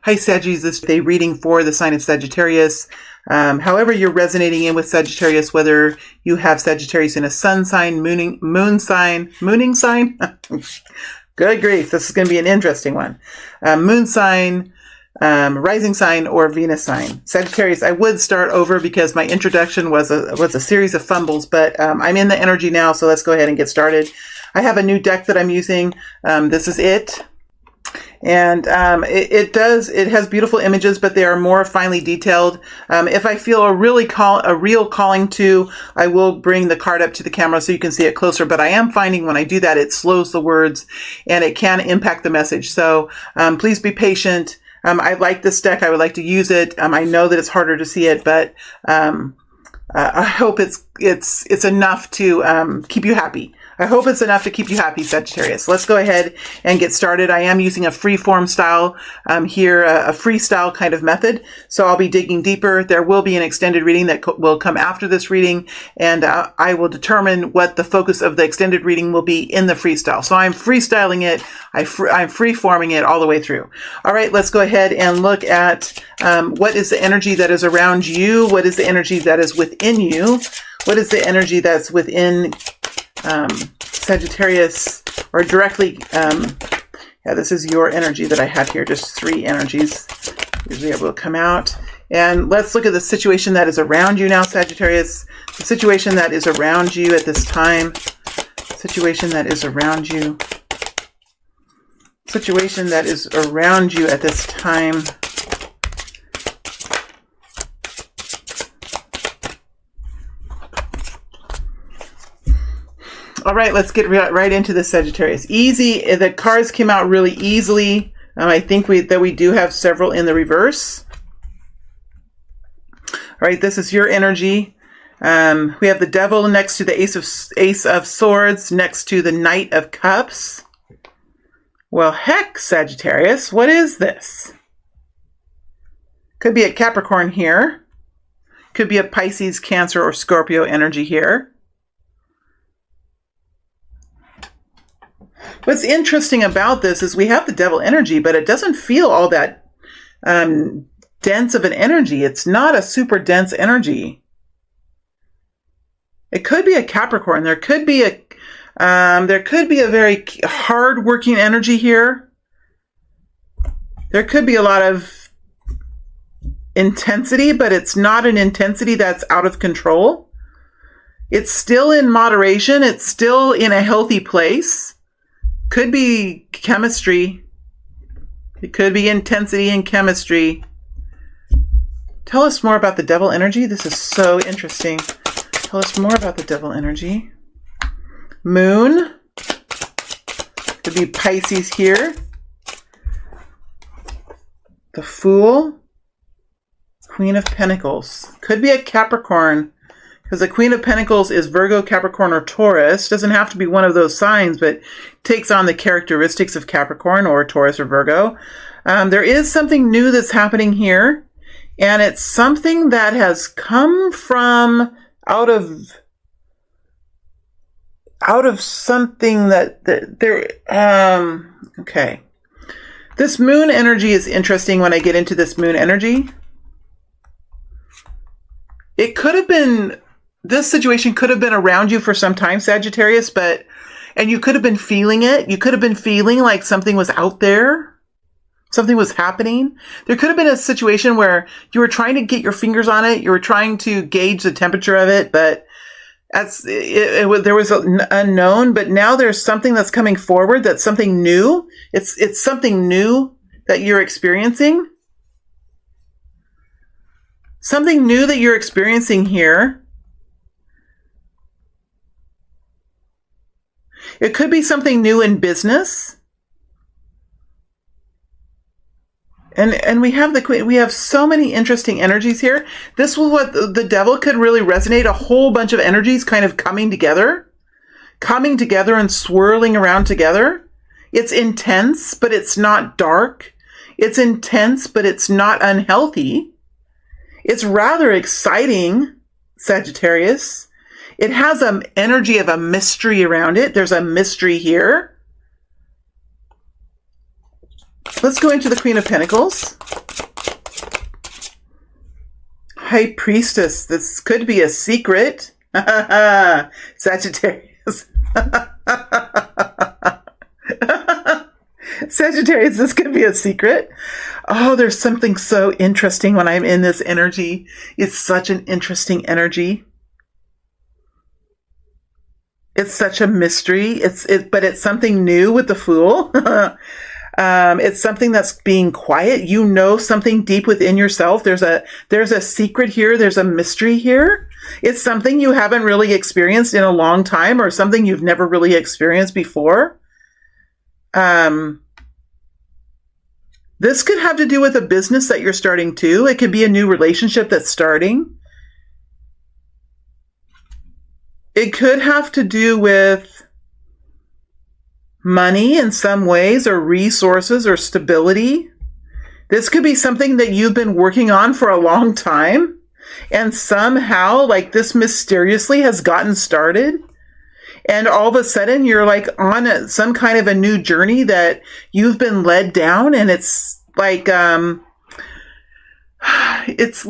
Hi Saggies, this is a reading for the sign of Sagittarius. However you're resonating in with Sagittarius, whether you have Sagittarius in a sun sign, mooning sign. Good grief, this is going to be an interesting one. Moon sign, rising sign, or Venus sign. Sagittarius, I would start over because my introduction was a series of fumbles, but I'm in the energy now, so let's go ahead and get started. I have a new deck that I'm using. This is it. And it has beautiful images, but they are more finely detailed. If I feel a real calling to, I will bring the card up to the camera so you can see it closer. But I am finding when I do that, it slows the words and it can impact the message. So please be patient. I like this deck. I would like to use it. I know that it's harder to see it, but I hope it's enough to keep you happy. I hope it's enough to keep you happy, Sagittarius. Let's go ahead and get started. I am using a free-form style here, a freestyle kind of method. So I'll be digging deeper. There will be an extended reading that will come after this reading, and I will determine what the focus of the extended reading will be in the freestyle. So I'm freestyling it. I'm free-forming it all the way through. All right, let's go ahead and look at what is the energy that is around you? What is the energy that is within you? What is the energy that's within Sagittarius, or directly, this is your energy that I have here, just 3 energies. Usually it will come out. And let's look at the situation that is around you now, Sagittarius. The situation that is around you at this time. Situation that is around you. Situation that is around you at this time. All right, let's get right into this, Sagittarius. Easy. The cards came out really easily. I think that we do have several in the reverse. All right, this is your energy. We have the Devil next to the Ace of Swords, next to the Knight of Cups. Well, heck, Sagittarius, what is this? Could be a Capricorn here. Could be a Pisces, Cancer, or Scorpio energy here. What's interesting about this is we have the Devil energy, but it doesn't feel all that dense of an energy. It's not a super dense energy. It could be a Capricorn. There could be a very hard-working energy here. There could be a lot of intensity, but it's not an intensity that's out of control. It's still in moderation. It's still in a healthy place. Could be chemistry. It could be intensity and chemistry. Tell us more about the Devil energy. This is so interesting. Tell us more about the Devil energy. Moon. Could be Pisces here. The Fool. Queen of Pentacles. Could be a Capricorn. Because the Queen of Pentacles is Virgo, Capricorn, or Taurus. Doesn't have to be one of those signs, but takes on the characteristics of Capricorn or Taurus or Virgo. There is something new that's happening here, and it's something that has come from out of something okay. This Moon energy is interesting when I get into this Moon energy. It could have been... This situation could have been around you for some time, Sagittarius, and you could have been feeling it. You could have been feeling like something was out there. Something was happening. There could have been a situation where you were trying to get your fingers on it. You were trying to gauge the temperature of it, but there was an unknown, but now there's something that's coming forward. That's something new. It's something new that you're experiencing. Something new that you're experiencing here. It could be something new in business. And we have the Queen. We have so many interesting energies here. This was what the Devil could really resonate. A whole bunch of energies kind of coming together and swirling around together. It's intense, but it's not dark. It's intense, but it's not unhealthy. It's rather exciting, Sagittarius. It has an energy of a mystery around it. There's a mystery here. Let's go into the Queen of Pentacles. High Priestess. This could be a secret. Sagittarius. Sagittarius, this could be a secret. Oh, there's something so interesting when I'm in this energy. It's such an interesting energy. It's such a mystery. But it's something new with the Fool. It's something that's being quiet. You know something deep within yourself. There's a secret here. There's a mystery here. It's something you haven't really experienced in a long time, or something you've never really experienced before. This could have to do with a business that you're starting too. It could be a new relationship that's starting. It could have to do with money in some ways, or resources, or stability. This could be something that you've been working on for a long time, and somehow, like, this mysteriously has gotten started. And all of a sudden you're like on some kind of a new journey that you've been led down. And it's like, it's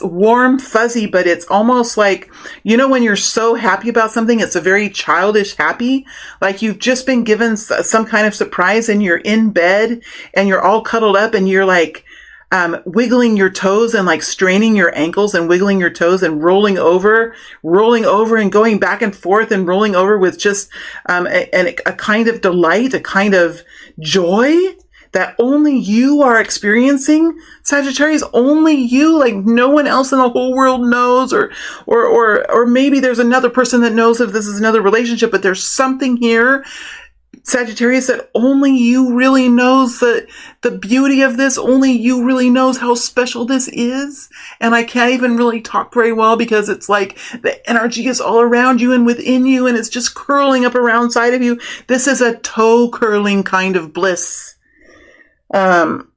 warm, fuzzy, but it's almost like, you know, when you're so happy about something, it's a very childish happy, like you've just been given some kind of surprise, and you're in bed and you're all cuddled up, and you're like, wiggling your toes and like straining your ankles and wiggling your toes and rolling over and going back and forth and rolling over with just, a kind of delight, a kind of joy that only you are experiencing, Sagittarius. Only you, like no one else in the whole world knows, or maybe there's another person that knows if this is another relationship, but there's something here, Sagittarius, that only you really knows the beauty of this. Only you really knows how special this is. And I can't even really talk very well because it's like the energy is all around you and within you, and it's just curling up around side of you. This is a toe curling kind of bliss. I'm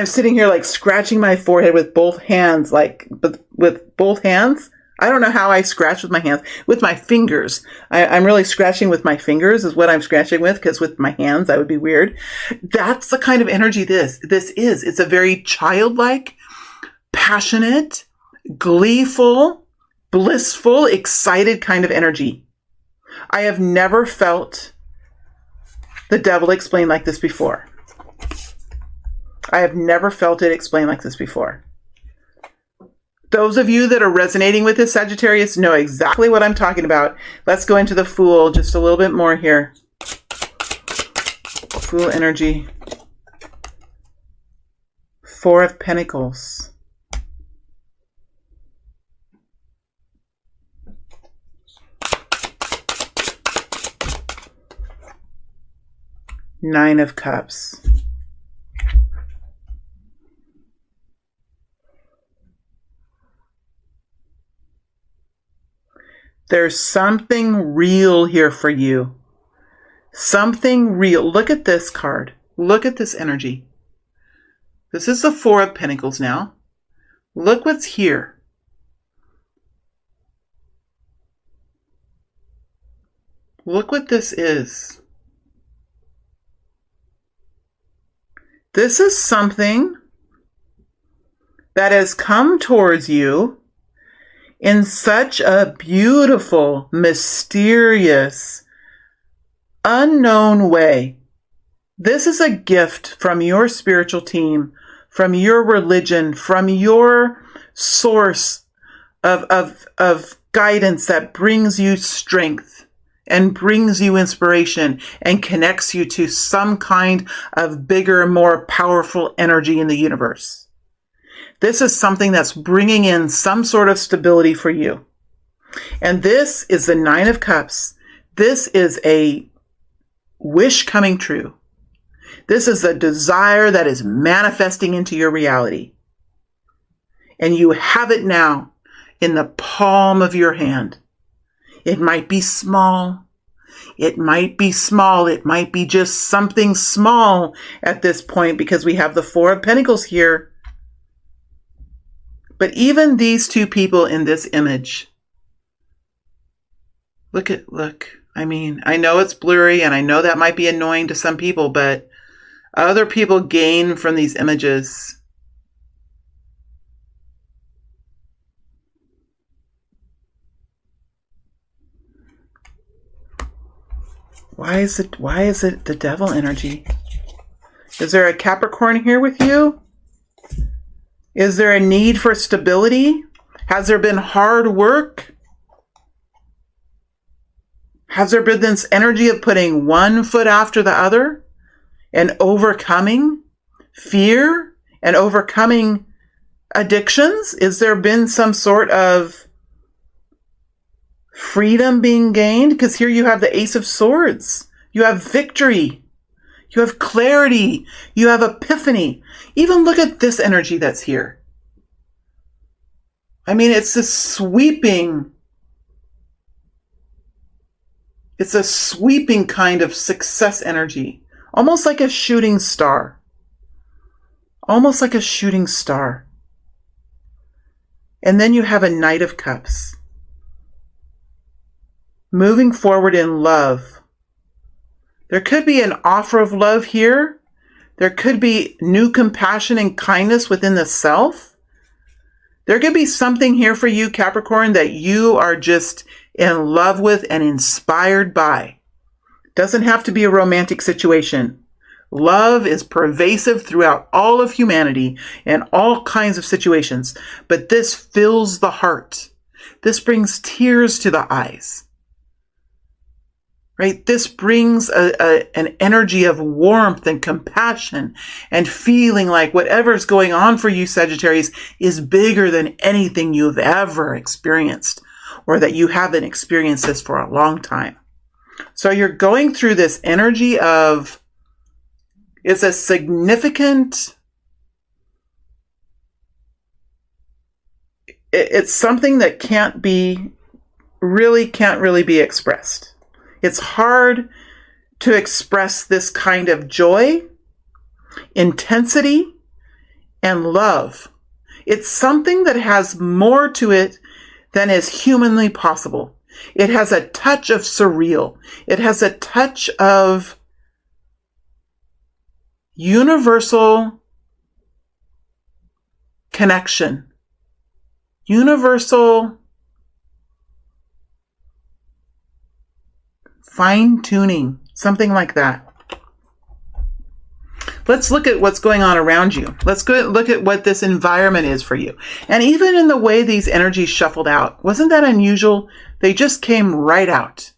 sitting here like scratching my forehead with both hands, with both hands. I don't know how I scratch with my hands. With my fingers. I'm really scratching with my fingers is what I'm scratching with, because with my hands, that would be weird. That's the kind of energy this is. It's a very childlike, passionate, gleeful, blissful, excited kind of energy. I have never felt the devil explained like this before. I have never felt it explained like this before. Those of you that are resonating with this, Sagittarius, know exactly what I'm talking about. Let's go into the Fool just a little bit more here. Fool energy. Four of Pentacles. Nine of Cups. There's something real here for you. Something real. Look at this card. Look at this energy. This is the Four of Pentacles now. Look what's here. Look what this is. This is something that has come towards you in such a beautiful, mysterious, unknown way. This is a gift from your spiritual team, from your religion, from your source of guidance that brings you strength and brings you inspiration and connects you to some kind of bigger, more powerful energy in the universe. This is something that's bringing in some sort of stability for you. And this is the Nine of Cups. This is a wish coming true. This is a desire that is manifesting into your reality. And you have it now in the palm of your hand. It might be small. It might be small. It might be just something small at this point because we have the Four of Pentacles here. But even these two people in this image, look. I mean, I know it's blurry and I know that might be annoying to some people, but other people gain from these images. Why is it the devil energy? Is there a Capricorn here with you? Is there a need for stability? Has there been hard work? Has there been this energy of putting one foot after the other and overcoming fear and overcoming addictions? Is there been some sort of freedom being gained? Because here you have the Ace of Swords. You have victory. You have clarity. You have epiphany. Even look at this energy that's here. I mean, it's a sweeping kind of success energy. Almost like a shooting star. Almost like a shooting star. And then you have a Knight of Cups. Moving forward in love. There could be an offer of love here. There could be new compassion and kindness within the self. There could be something here for you, Capricorn, that you are just in love with and inspired by. Doesn't have to be a romantic situation. Love is pervasive throughout all of humanity and all kinds of situations. But this fills the heart. This brings tears to the eyes. Right? This brings an energy of warmth and compassion and feeling like whatever's going on for you, Sagittarius, is bigger than anything you've ever experienced, or that you haven't experienced this for a long time. So you're going through this energy of, it's a significant, it's something that can't really be expressed. It's hard to express this kind of joy, intensity, and love. It's something that has more to it than is humanly possible. It has a touch of surreal. It has a touch of universal connection. Universal fine-tuning, something like that. Let's look at what's going on around you. Let's go look at what this environment is for you. And even in the way these energies shuffled out, wasn't that unusual? They just came right out.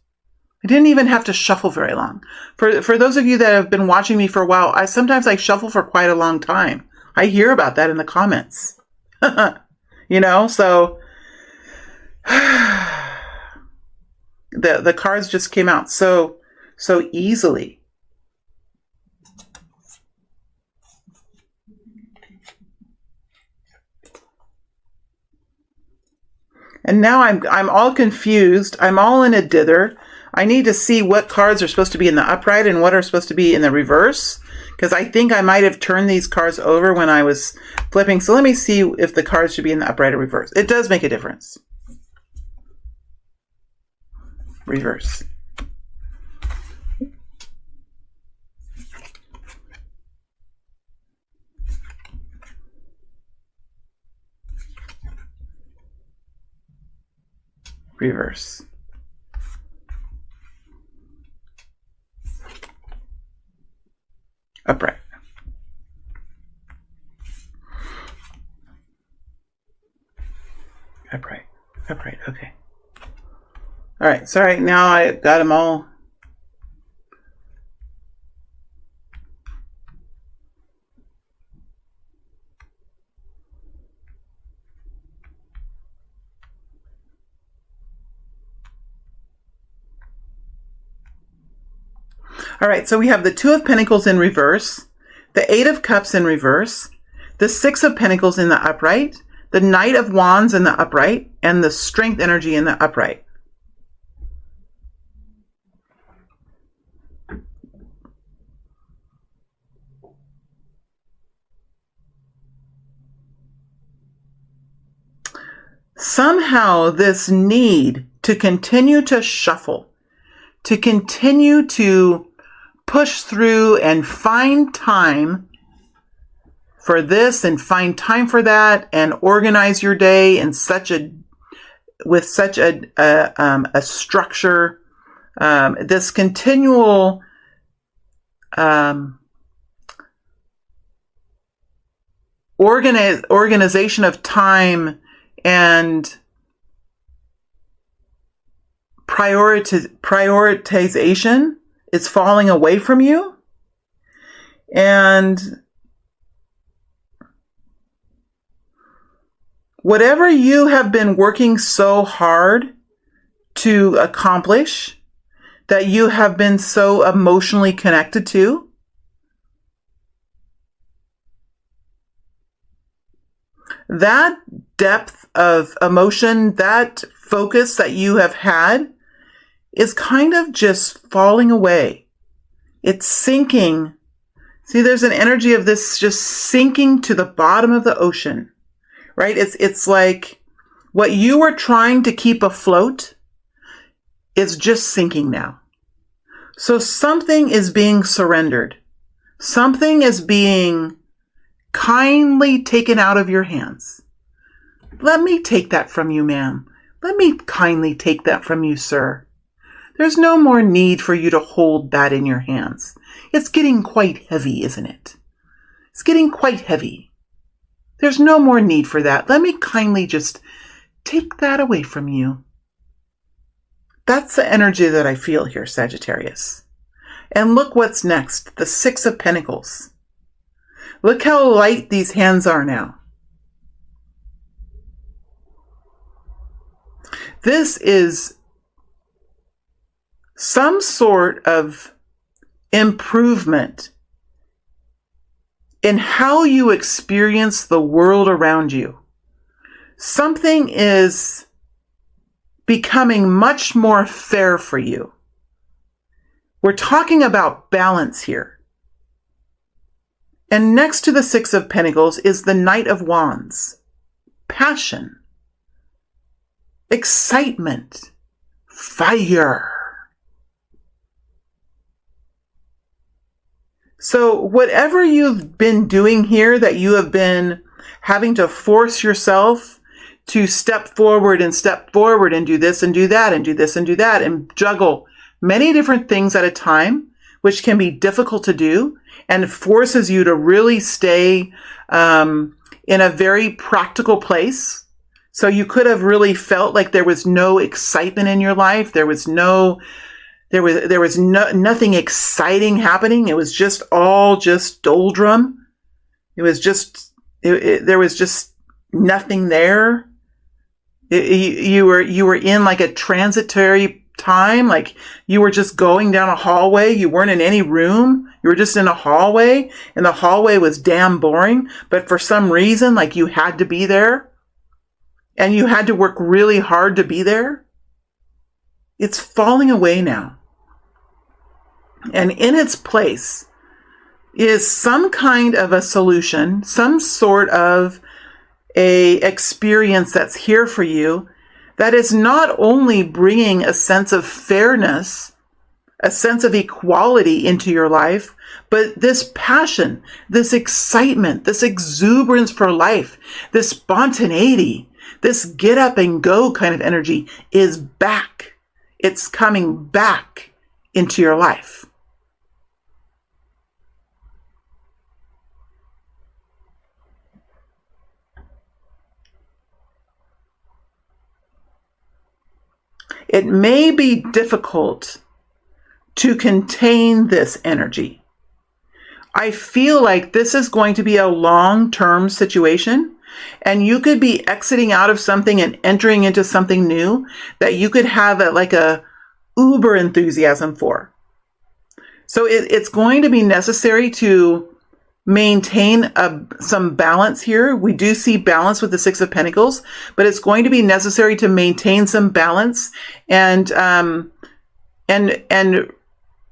I didn't even have to shuffle very long. For those of you that have been watching me for a while, I sometimes shuffle for quite a long time. I hear about that in the comments. So the cards just came out so easily. And now I'm all confused. I'm all in a dither. I need to see what cards are supposed to be in the upright and what are supposed to be in the reverse, because I think I might have turned these cards over when I was flipping. So let me see if the cards should be in the upright or reverse. It does make a difference. Reverse. Reverse. Upright. Upright. Upright. Okay. All right. Sorry. Now I got them all. All right, so we have the Two of Pentacles in reverse, the Eight of Cups in reverse, the Six of Pentacles in the upright, the Knight of Wands in the upright, and the Strength energy in the upright. somehow this need to continue to shuffle, to continue to push through and find time for this and find time for that and organize your day in with such a structure, this continual organization of time and prioritization is falling away from you. And whatever you have been working so hard to accomplish, that you have been so emotionally connected to, that depth of emotion, that focus that you have had is kind of just falling away. It's sinking. See, there's an energy of this just sinking to the bottom of the ocean, right? It's like what you were trying to keep afloat is just sinking now. So something is being surrendered. Something is being kindly taken out of your hands. Let me take that from you, ma'am. Let me kindly take that from you, sir. There's no more need for you to hold that in your hands. It's getting quite heavy, isn't it? It's getting quite heavy. There's no more need for that. Let me kindly just take that away from you. That's the energy that I feel here, Sagittarius. And look what's next, the Six of Pentacles. Look how light these hands are now. This is some sort of improvement in how you experience the world around you. Something is becoming much more fair for you. We're talking about balance here. And next to the Six of Pentacles is the Knight of Wands. Passion. Excitement. Fire. So whatever you've been doing here, that you have been having to force yourself to step forward and do this and do that and do this and do that and juggle many different things at a time, which can be difficult to do and forces you to really stay in a very practical place. So you could have really felt like there was no excitement in your life. There was nothing exciting happening. It was just all just doldrum. It was just, there was just nothing there. You were in like a transitory time, like you were just going down a hallway. You weren't in any room. You were just in a hallway, and the hallway was damn boring. But for some reason, like you had to be there, and you had to work really hard to be there. It's falling away now. And in its place is some kind of a solution, some sort of a experience that's here for you that is not only bringing a sense of fairness, a sense of equality into your life, but this passion, this excitement, this exuberance for life, this spontaneity, this get up and go kind of energy is back. It's coming back into your life. It may be difficult to contain this energy. I feel like this is going to be a long-term situation, and you could be exiting out of something and entering into something new that you could have a uber enthusiasm for. So it's going to be necessary to maintain some balance here. We do see balance with the Six of Pentacles, but it's going to be necessary to maintain some balance and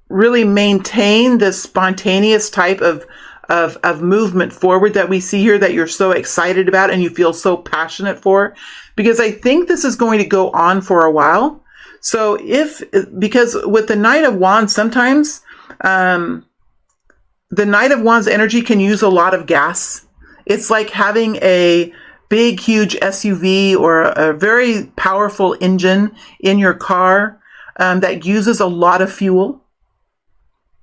really maintain this spontaneous type of of movement forward that we see here that you're so excited about and you feel so passionate for, because I think this is going to go on for a while. So because with the Knight of Wands, sometimes the Knight of Wands energy can use a lot of gas. It's like having a big, huge SUV or a very powerful engine in your car that uses a lot of fuel.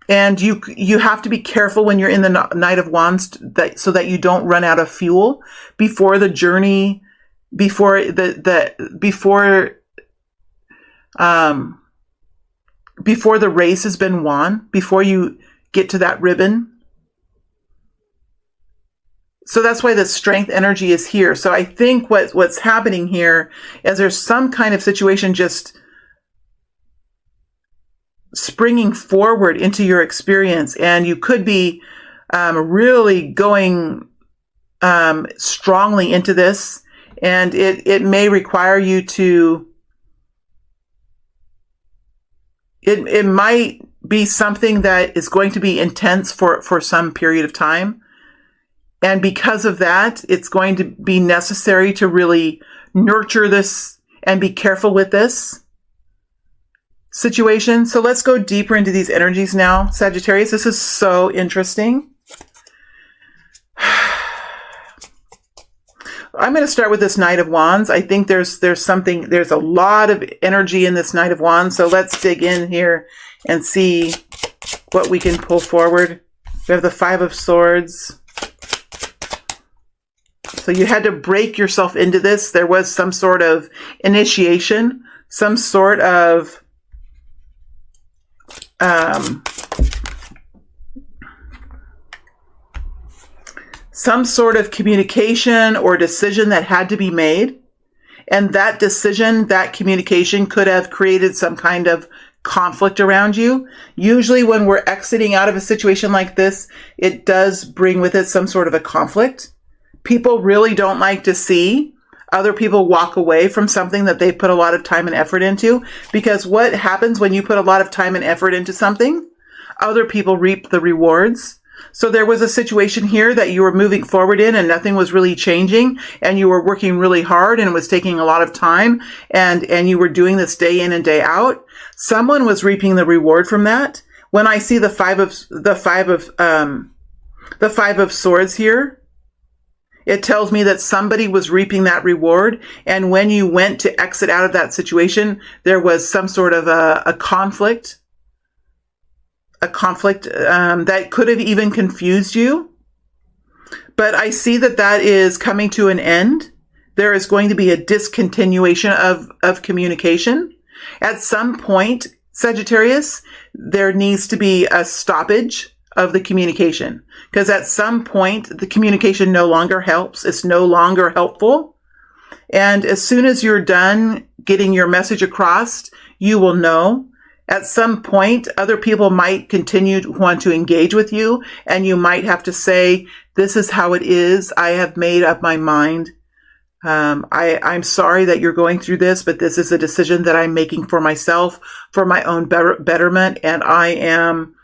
And you have to be careful when you're in the Knight of Wands so that you don't run out of fuel before the journey, before the race has been won, before you get to that ribbon. So that's why the strength energy is here. So I think what's happening here is there's some kind of situation just springing forward into your experience, and you could be really going strongly into this, and it may require you to. It might be something that is going to be intense for some period of time. And because of that, it's going to be necessary to really nurture this and be careful with this situation. So let's go deeper into these energies now, Sagittarius. This is so interesting. I'm going to start with this Knight of Wands. I think there's a lot of energy in this Knight of Wands. So let's dig in here and see what we can pull forward. We have the Five of Swords. So you had to break yourself into this. There was some sort of initiation, some sort of communication or decision that had to be made. And that decision, that communication could have created some kind of conflict around you. Usually when we're exiting out of a situation like this, it does bring with it some sort of a conflict. People really don't like to see other people walk away from something that they put a lot of time and effort into, because what happens when you put a lot of time and effort into something? Other people reap the rewards. So there was a situation here that you were moving forward in and nothing was really changing, and you were working really hard and it was taking a lot of time, and you were doing this day in and day out. Someone was reaping the reward from that. When I see the five of Swords here, it tells me that somebody was reaping that reward. And when you went to exit out of that situation, there was some sort of a conflict. That could have even confused you. But I see that is coming to an end. There is going to be a discontinuation of communication. At some point, Sagittarius, there needs to be a stoppage of the communication, because at some point the communication no longer helps. It's no longer helpful. And as soon as you're done getting your message across, you will know. At some point, other people might continue to want to engage with you, and you might have to say, this is how it is. I have made up my mind. I'm sorry that you're going through this, but this is a decision that I'm making for myself, for my own betterment, and I am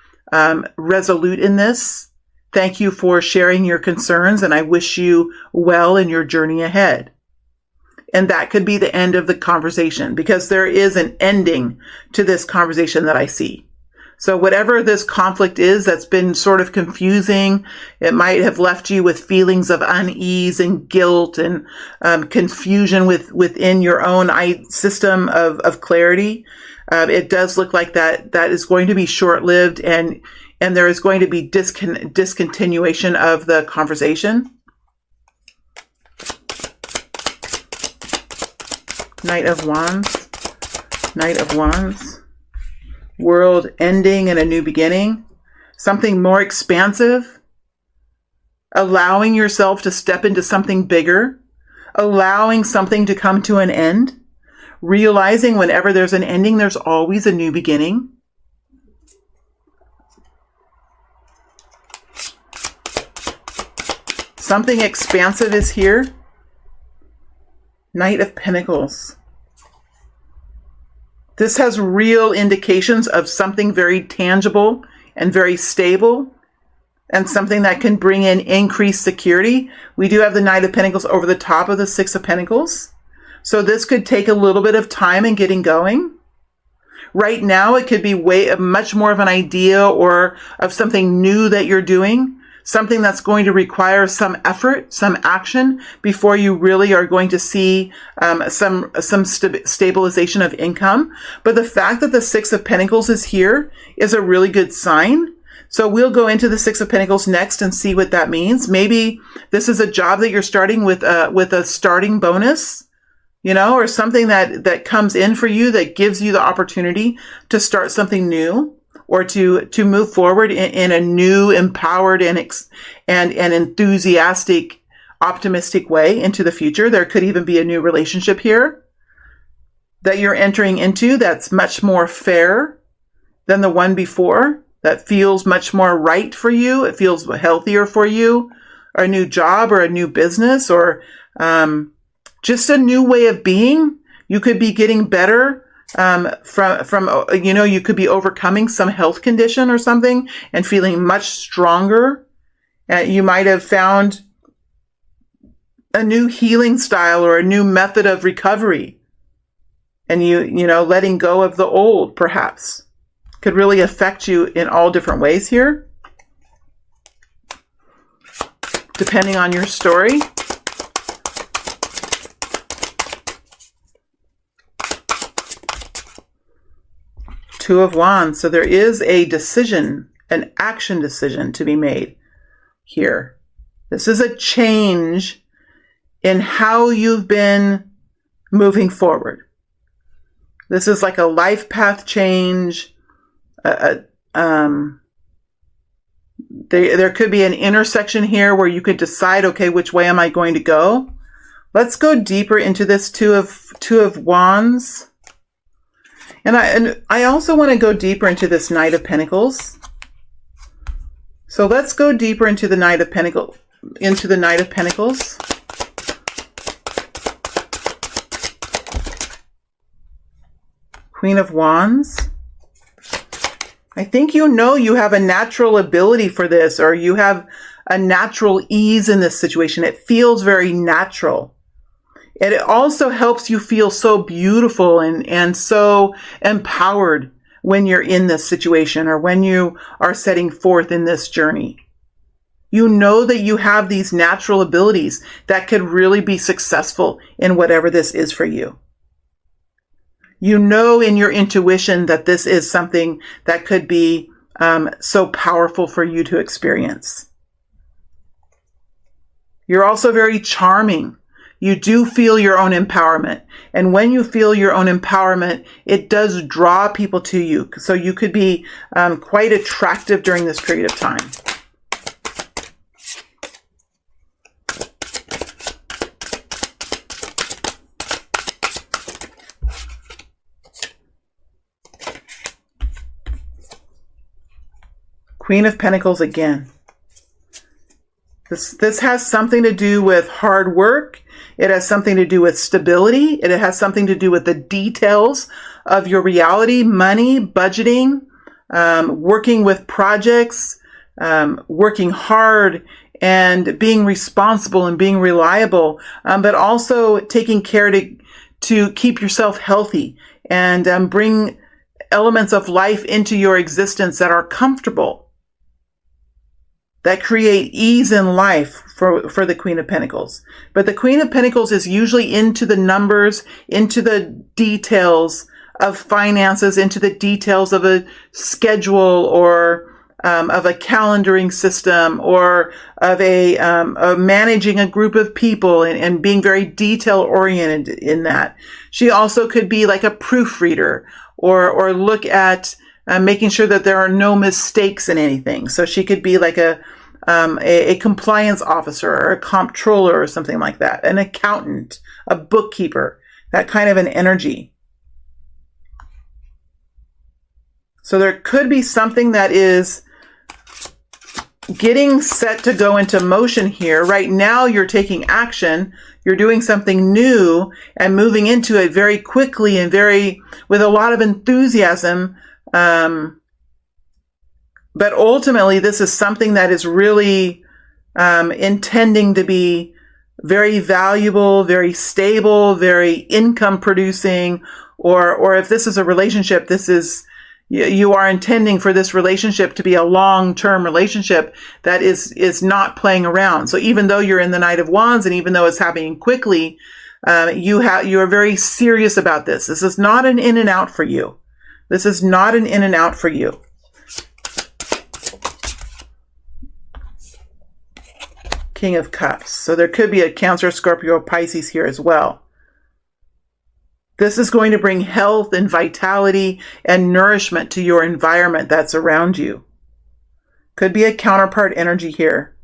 resolute in this. Thank you for sharing your concerns, and I wish you well in your journey ahead. And that could be the end of the conversation, because there is an ending to this conversation that I see. So whatever this conflict is that's been sort of confusing, it might have left you with feelings of unease and guilt and confusion within your own system of clarity. It does look like that is going to be short-lived, and there is going to be discontinuation of the conversation. Knight of Wands. Knight of Wands. World ending and a new beginning. Something more expansive. Allowing yourself to step into something bigger. Allowing something to come to an end. Realizing whenever there's an ending, there's always a new beginning. Something expansive is here. Knight of Pentacles. This has real indications of something very tangible and very stable and something that can bring in increased security. We do have the Knight of Pentacles over the top of the Six of Pentacles. So this could take a little bit of time in getting going. Right now, it could be much more of an idea or of something new that you're doing, something that's going to require some effort, some action before you really are going to see some stabilization of income. But the fact that the Six of Pentacles is here is a really good sign. So we'll go into the Six of Pentacles next and see what that means. Maybe this is a job that you're starting with a starting bonus, you know, or something that comes in for you that gives you the opportunity to start something new or to move forward in a new, empowered and enthusiastic, optimistic way into the future. There could even be a new relationship here that you're entering into that's much more fair than the one before, that feels much more right for you. It feels healthier for you, or a new job or a new business, or just a new way of being. You could be getting better from you know, you could be overcoming some health condition or something and feeling much stronger. You might have found a new healing style or a new method of recovery, and you know, letting go of the old perhaps could really affect you in all different ways here, depending on your story. Two of Wands. So there is a decision, an action decision to be made here. This is a change in how you've been moving forward. This is like a life path change. There could be an intersection here where you could decide, okay, which way am I going to go? Let's go deeper into this Two of Wands. And I also want to go deeper into this Knight of Pentacles. So let's go deeper into the Knight of Pentacles. Queen of Wands. I think you know you have a natural ability for this, or you have a natural ease in this situation. It feels very natural. And it also helps you feel so beautiful and so empowered when you're in this situation or when you are setting forth in this journey. You know that you have these natural abilities that could really be successful in whatever this is for you. You know in your intuition that this is something that could be so powerful for you to experience. You're also very charming. You do feel your own empowerment. And when you feel your own empowerment, it does draw people to you. So you could be quite attractive during this period of time. Queen of Pentacles again. This has something to do with hard work. It has something to do with stability. It has something to do with the details of your reality, money, budgeting, working with projects, working hard and being responsible and being reliable, but also taking care to keep yourself healthy and bring elements of life into your existence that are comfortable, that create ease in life for the Queen of Pentacles. But the Queen of Pentacles is usually into the numbers, into the details of finances, into the details of a schedule or of a calendaring system or of managing a group of people and being very detail oriented in that. She also could be like a proofreader or look at making sure that there are no mistakes in anything. So she could be like a compliance officer or a comptroller or something like that, an accountant, a bookkeeper, that kind of an energy. So there could be something that is getting set to go into motion here. Right now you're taking action. You're doing something new and moving into it very quickly and with a lot of enthusiasm. But ultimately, this is something that is really intending to be very valuable, very stable, very income producing, or if this is a relationship, this is, you are intending for this relationship to be a long-term relationship that is not playing around. So even though you're in the Knight of Wands, and even though it's happening quickly, you are very serious about this. This is not an in and out for you. This is not an in and out for you. King of Cups. So there could be a Cancer, Scorpio, Pisces here as well. This is going to bring health and vitality and nourishment to your environment that's around you. Could be a counterpart energy here.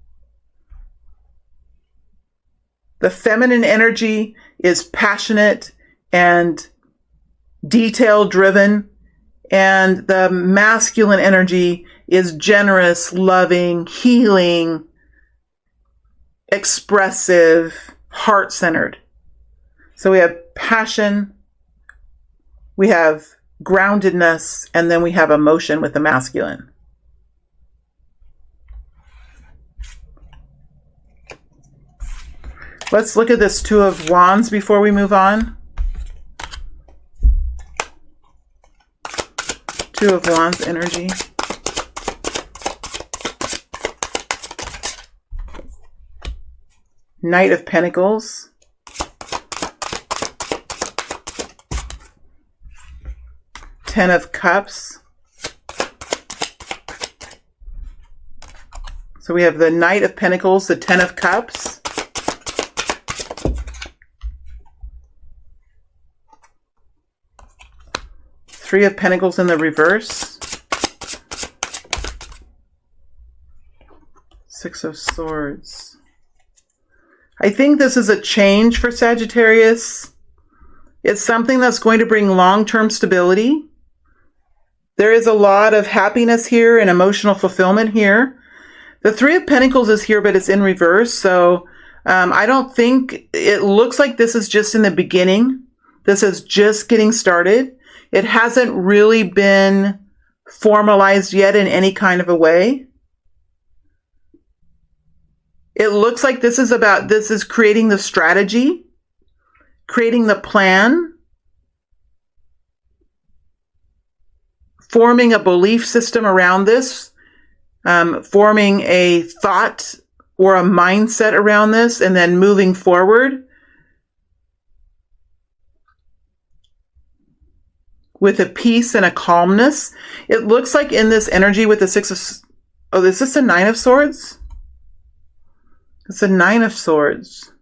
The feminine energy is passionate and detail driven, and the masculine energy is generous, loving, healing, expressive, heart-centered. So we have passion, we have groundedness, and then we have emotion with the masculine. Let's look at this Two of Wands before we move on. Two of Wands energy. Knight of Pentacles. Ten of Cups. So we have the Knight of Pentacles, the Ten of Cups. Three of Pentacles in the reverse. Six of Swords. I think this is a change for Sagittarius. It's something that's going to bring long-term stability. There is a lot of happiness here and emotional fulfillment here. The Three of Pentacles is here, but it's in reverse. So I don't think, it looks like this is just in the beginning. This is just getting started. It hasn't really been formalized yet in any kind of a way. It looks like this is creating the strategy, creating the plan, forming a belief system around this, forming a thought or a mindset around this, and then moving forward with a peace and a calmness. It looks like in this energy with the Six of, oh, is this a Nine of Swords? It's a Nine of Swords.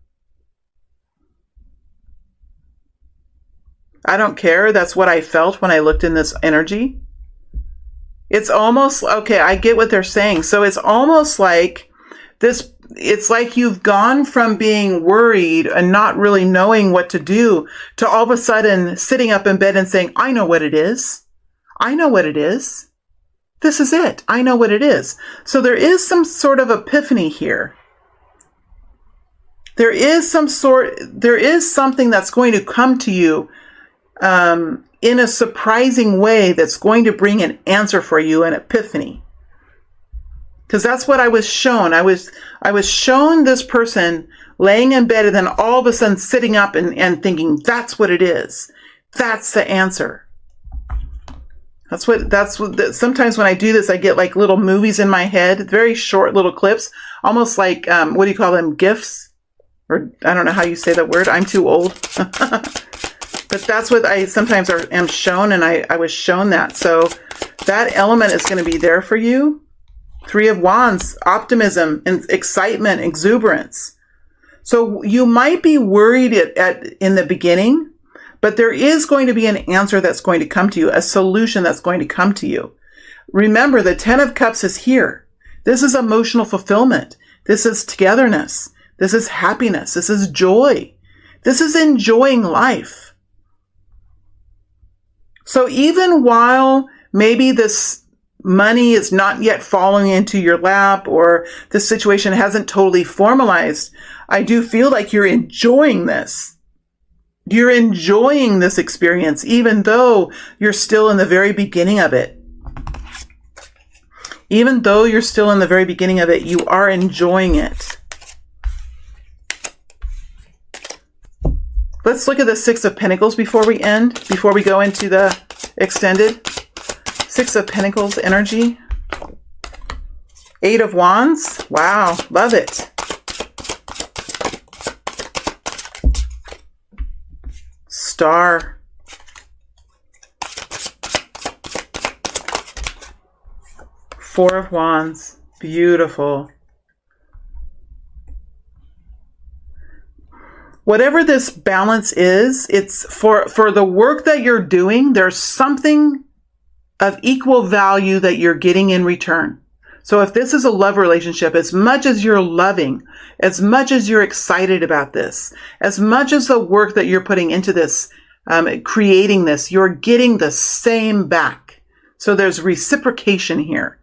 I don't care. That's what I felt when I looked in this energy. It's almost, okay, I get what they're saying. So it's almost like this, it's like you've gone from being worried and not really knowing what to do to all of a sudden sitting up in bed and saying, I know what it is. I know what it is. This is it. I know what it is. So there is some sort of epiphany here. There is something that's going to come to you in a surprising way that's going to bring an answer for you, an epiphany. Because that's what I was shown. I was shown this person laying in bed and then all of a sudden sitting up and thinking, that's what it is. That's the answer. That's what, sometimes when I do this, I get like little movies in my head, very short little clips, almost like, what do you call them? GIFs? Or I don't know how you say that word. I'm too old. But that's what I sometimes am shown, and I was shown that. So that element is going to be there for you. Three of Wands, optimism and excitement, exuberance. So you might be worried in the beginning, but there is going to be an answer that's going to come to you, a solution that's going to come to you. Remember, the Ten of Cups is here. This is emotional fulfillment. This is togetherness. This is happiness. This is joy. This is enjoying life. So even while maybe this money is not yet falling into your lap or the situation hasn't totally formalized, I do feel like you're enjoying this. You're enjoying this experience, even though you're still in the very beginning of it. Even though you're still in the very beginning of it, you are enjoying it. Let's look at the Six of Pentacles before we go into the extended. Six of Pentacles energy. Eight of Wands. Wow, love it. Star. Four of Wands. Beautiful. Whatever this balance is, it's for the work that you're doing, there's something of equal value that you're getting in return. So if this is a love relationship, as much as you're loving, as much as you're excited about this, as much as the work that you're putting into this, creating this, you're getting the same back. So there's reciprocation here.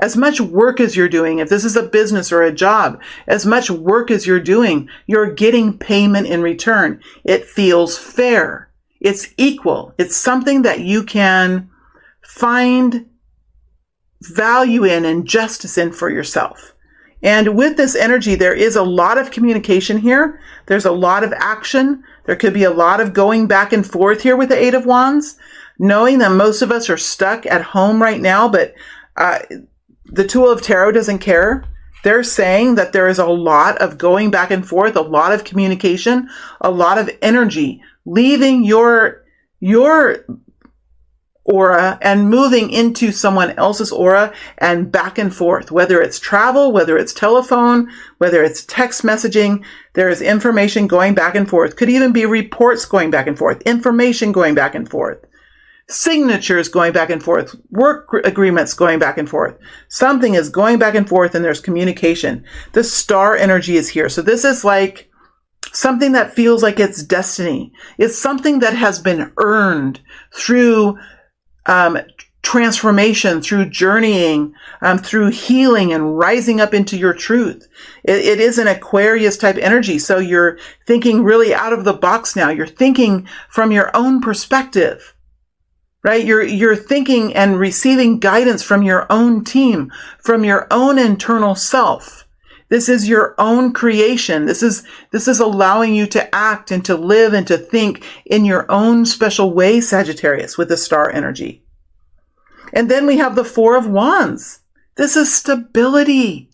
As much work as you're doing, if this is a business or a job, as much work as you're doing, you're getting payment in return. It feels fair. It's equal. It's something that you can find value in and justice in for yourself. And with this energy, there is a lot of communication here. There's a lot of action. There could be a lot of going back and forth here with the Eight of Wands, knowing that most of us are stuck at home right now, but the Tool of Tarot doesn't care. They're saying that there is a lot of going back and forth, a lot of communication, a lot of energy leaving your aura and moving into someone else's aura and back and forth, whether it's travel, whether it's telephone, whether it's text messaging. There is information going back and forth. Could even be reports going back and forth, information going back and forth, signatures going back and forth, work agreements going back and forth. Something is going back and forth and there's communication. The star energy is here. So this is like something that feels like it's destiny. It's something that has been earned through transformation, through journeying, through healing and rising up into your truth. It is an Aquarius type energy. So you're thinking really out of the box now. You're thinking from your own perspective. Right? You're thinking and receiving guidance from your own team, from your own internal self. This is your own creation. This is allowing you to act and to live and to think in your own special way, Sagittarius, with the star energy. And then we have the Four of Wands. This is stability.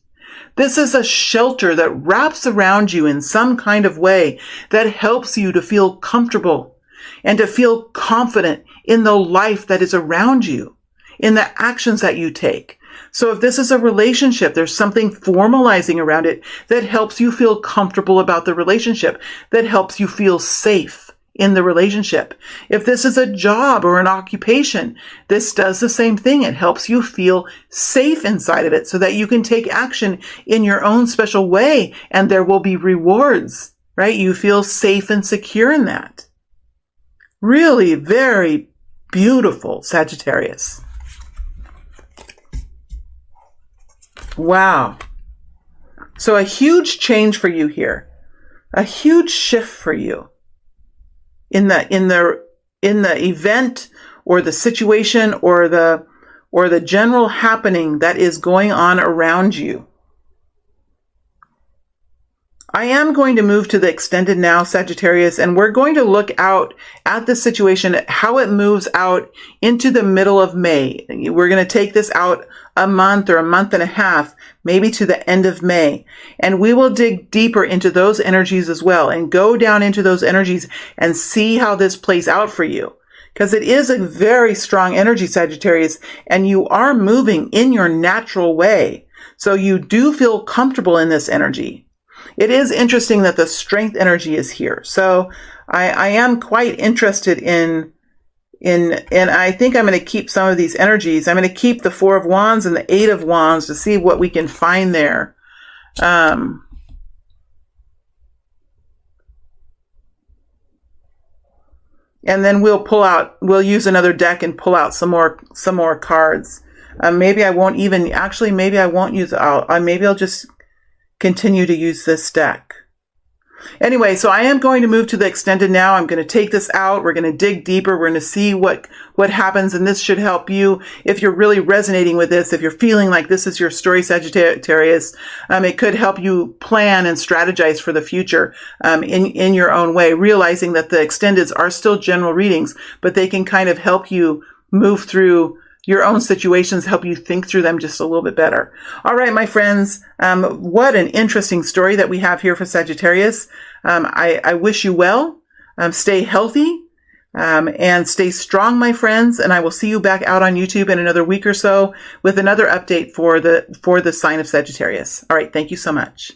This is a shelter that wraps around you in some kind of way that helps you to feel comfortable and to feel confident in the life that is around you, in the actions that you take. So if this is a relationship, there's something formalizing around it that helps you feel comfortable about the relationship, that helps you feel safe in the relationship. If this is a job or an occupation, this does the same thing. It helps you feel safe inside of it so that you can take action in your own special way and there will be rewards, right? You feel safe and secure in that. Really very beautiful, Sagittarius. Wow. So a huge change for you here. A huge shift for you in the event or the situation or the general happening that is going on around you. I am going to move to the extended now, Sagittarius, and we're going to look out at the situation, how it moves out into the middle of May. We're going to take this out a month or a month and a half, maybe to the end of May. And we will dig deeper into those energies as well and go down into those energies and see how this plays out for you. Because it is a very strong energy, Sagittarius, and you are moving in your natural way. So you do feel comfortable in this energy. It is interesting that the strength energy is here. So I am quite interested in I think I'm going to keep some of these energies. I'm going to keep the Four of Wands and the Eight of Wands to see what we can find there. And then we'll use another deck and pull out some more cards. Maybe I won't use maybe I'll just continue to use this deck. Anyway, so I am going to move to the extended now. I'm going to take this out. We're going to dig deeper. We're going to see what happens, and this should help you if you're really resonating with this, if you're feeling like this is your story, Sagittarius. It could help you plan and strategize for the future in your own way, realizing that the extendeds are still general readings, but they can kind of help you move through your own situations, help you think through them just a little bit better. All right, my friends, what an interesting story that we have here for Sagittarius. I wish you well. Stay healthy and stay strong, my friends. And I will see you back out on YouTube in another week or so with another update for the sign of Sagittarius. All right, thank you so much.